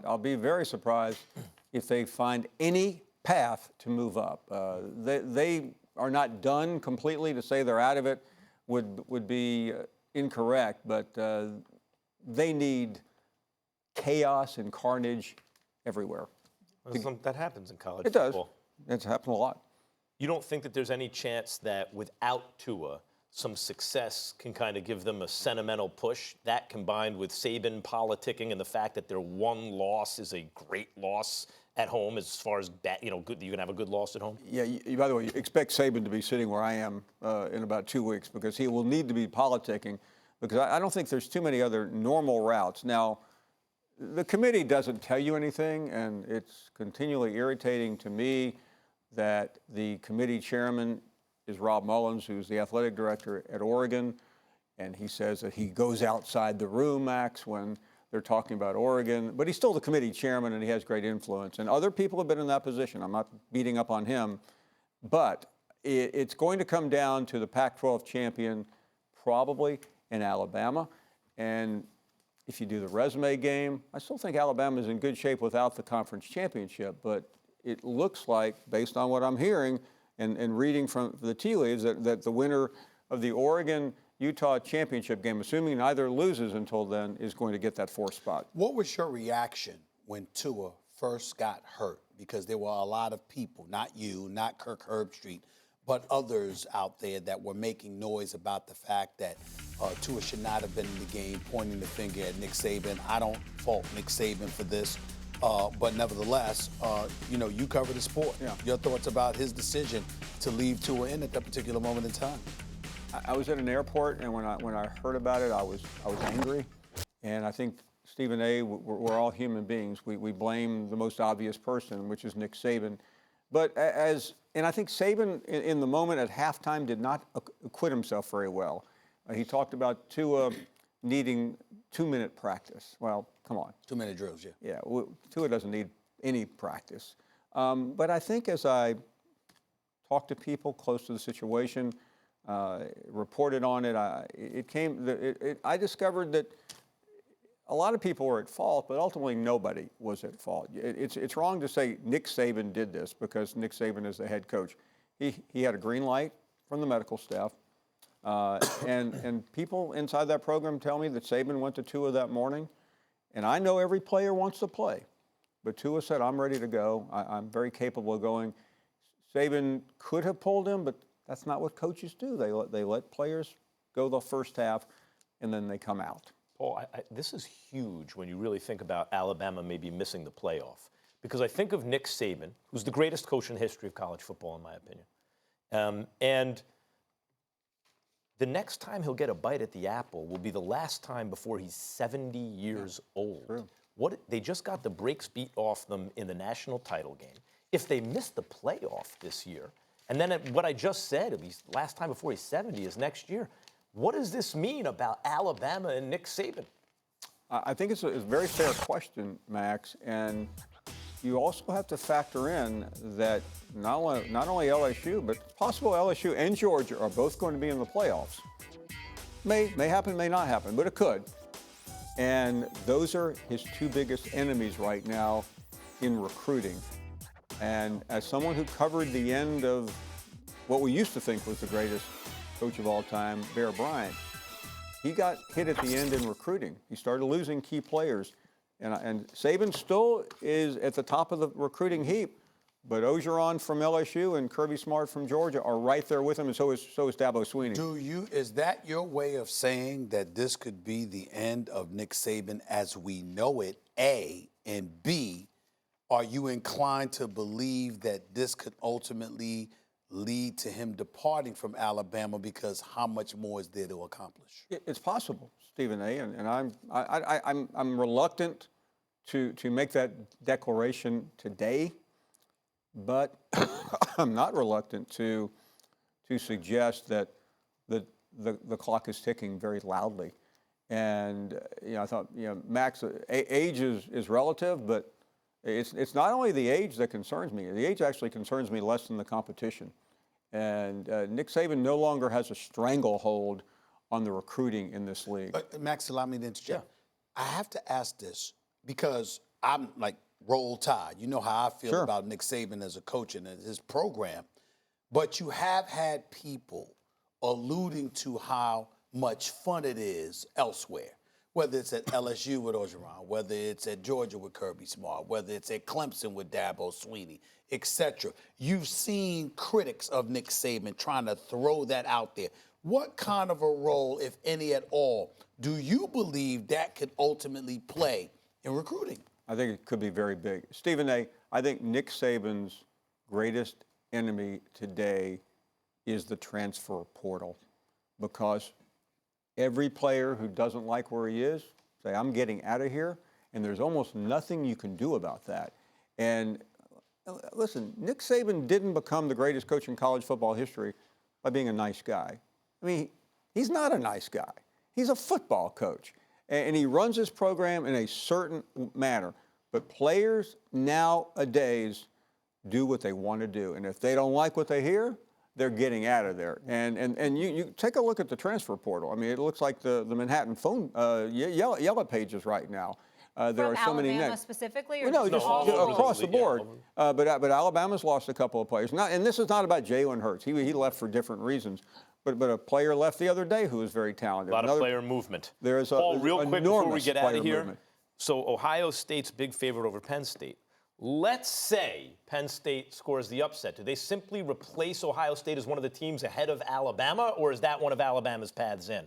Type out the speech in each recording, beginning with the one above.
I'll be very surprised if they find any path to move up. They are not done completely. To say they're out of it would be incorrect, but they need chaos and carnage everywhere. That happens in college football. It does. It's happened a lot. You don't think that there's any chance that without Tua, some success can kind of give them a sentimental push? That combined with Saban politicking and the fact that their one loss is a great loss at home, as far as good, you can have a good loss at home. Yeah. By the way, you expect Saban to be sitting where I am in about 2 weeks, because he will need to be politicking, because I don't think there's too many other normal routes. Now, the committee doesn't tell you anything, and it's continually irritating to me that the committee chairman is Rob Mullins, who's the athletic director at Oregon, and he says that he goes outside the room, Max, when they're talking about Oregon, but he's still the committee chairman and he has great influence. And other people have been in that position. I'm not beating up on him, but it's going to come down to the Pac-12 champion, probably in Alabama. And if you do the resume game, I still think Alabama is in good shape without the conference championship, but it looks like, based on what I'm hearing and reading from the tea leaves, that the winner of the Oregon-Utah championship game, assuming neither loses until then, is going to get that 4th spot. What was your reaction when Tua first got hurt? Because there were a lot of people, not you, not Kirk Herbstreit, but others out there that were making noise about the fact that Tua should not have been in the game, pointing the finger at Nick Saban. I don't fault Nick Saban for this. But nevertheless, you cover the sport. Yeah. Your thoughts about his decision to leave Tua in at that particular moment in time? I was at an airport, and when I heard about it, I was angry. And I think Stephen A., we're all human beings. We blame the most obvious person, which is Nick Saban. But and I think Saban in the moment at halftime did not acquit himself very well. He talked about Tua needing 2-minute practice. Well, come on. 2-minute drills, yeah. Yeah, Tua doesn't need any practice. But I think as I talked to people close to the situation, reported on it, I discovered that a lot of people were at fault, but ultimately nobody was at fault. It's wrong to say Nick Saban did this, because Nick Saban is the head coach. He had a green light from the medical staff. And people inside that program tell me that Saban went to Tua that morning, and I know every player wants to play, but Tua said, I'm ready to go. I'm very capable of going. Saban could have pulled him, but that's not what coaches do. They let players go the first half, and then they come out. Paul, this is huge when you really think about Alabama maybe missing the playoff, because I think of Nick Saban, who's the greatest coach in the history of college football, in my opinion. And the next time he'll get a bite at the apple will be the last time before he's 70 years old. True. They just got the brakes beat off them in the national title game. If they miss the playoff this year, and then what I just said, at least last time before he's 70 is next year, what does this mean about Alabama and Nick Saban? I think it's a very fair question, Max, and you also have to factor in that not only LSU, but possible LSU and Georgia are both going to be in the playoffs. May happen, may not happen, but it could. And those are his 2 biggest enemies right now in recruiting. And as someone who covered the end of what we used to think was the greatest coach of all time, Bear Bryant, he got hit at the end in recruiting. He started losing key players. And Saban still is at the top of the recruiting heap, but Ogeron from LSU and Kirby Smart from Georgia are right there with him, and so is Dabo Swinney. Is that your way of saying that this could be the end of Nick Saban as we know it, A, and B, are you inclined to believe that this could ultimately lead to him departing from Alabama, because how much more is there to accomplish? It's possible, Stephen A., and I'm reluctant to make that declaration today, but I'm not reluctant to suggest that the clock is ticking very loudly. And I thought Max, age is relative, but it's not only the age that concerns me. The age actually concerns me less than the competition. And Nick Saban no longer has a stranglehold on the recruiting in this league. Max, allow me to interject. Yeah. I have to ask this because I'm like, roll tide. You know how I feel Sure. about Nick Saban as a coach and his program. But you have had people alluding to how much fun it is elsewhere, whether it's at LSU with Orgeron, whether it's at Georgia with Kirby Smart, whether it's at Clemson with Dabo Swinney, etc. You've seen critics of Nick Saban trying to throw that out there. What kind of a role, if any at all, do you believe that could ultimately play in recruiting? I think it could be very big. Stephen A., I think Nick Saban's greatest enemy today is the transfer portal, because every player who doesn't like where he is say, I'm getting out of here, and there's almost nothing you can do about that. And listen, Nick Saban didn't become the greatest coach in college football history by being a nice guy. I mean, he's not a nice guy. He's a football coach, and he runs his program in a certain manner. But players nowadays do what they want to do, and if they don't like what they hear, they're getting out of there. And you take a look at the transfer portal. I mean, it looks like the Manhattan phone yellow pages right now. There are so many names. Alabama specifically, or Well, no, just all over across the the league, board. yeah. But Alabama's lost a couple of players. And this is not about Jalen Hurts. He left for different reasons. But a player left the other day who was very talented. A lot of player movement. There is Paul, real quick before we enormous get out player of here. movement. So Ohio State's big favorite over Penn State. Let's say Penn State scores the upset. Do they simply replace Ohio State as one of the teams ahead of Alabama, or is that one of Alabama's paths in?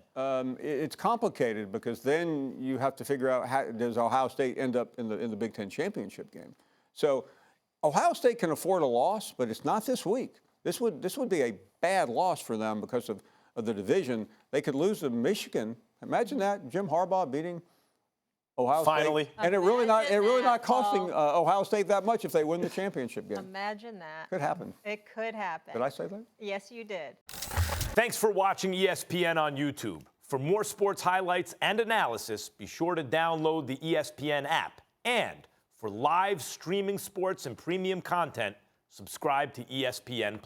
It's complicated, because then you have to figure out, how does Ohio State end up in the Big Ten championship game? So Ohio State can afford a loss, but it's not this week. This would be a bad loss for them because of the division. They could lose to Michigan. Imagine that, Jim Harbaugh beating Ohio Finally. State. And it really not Imagine costing that, Ohio State that much if they win the championship game. Imagine that. Could happen. It could happen. Did I say that? Yes, you did. Thanks for watching ESPN on YouTube. For more sports highlights and analysis, be sure to download the ESPN app. And for live streaming sports and premium content, subscribe to ESPN+.